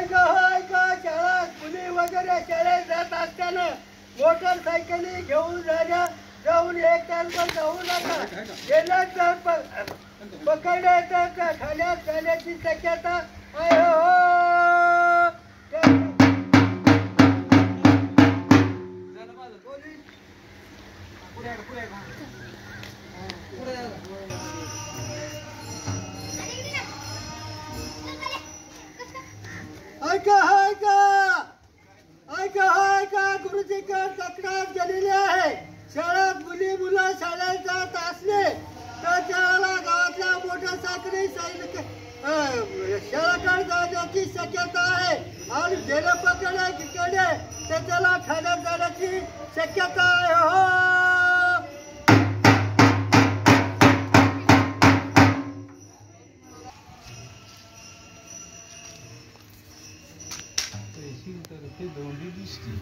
का शाळा मुली वगैरे शाळेत जात असताना मोटरसायकली घेऊन जाऊन एक तास पण जाऊ नका. गेलं तर पकडले तर ठाण्यात जाण्याची शक्यता आहे. ऐका गुरुजीकडे तक्रार केलेली आहे. शाळेत मुलं शाळेत जात असले तर त्याला गावातल्या मोटरसायकली शाळेकडे जाण्याची शक्यता आहे. आणि गेलं पकडले तर त्याला ठाण्यात जाण्याची शक्यता आहे. तर ते दोन्ही दिसतील.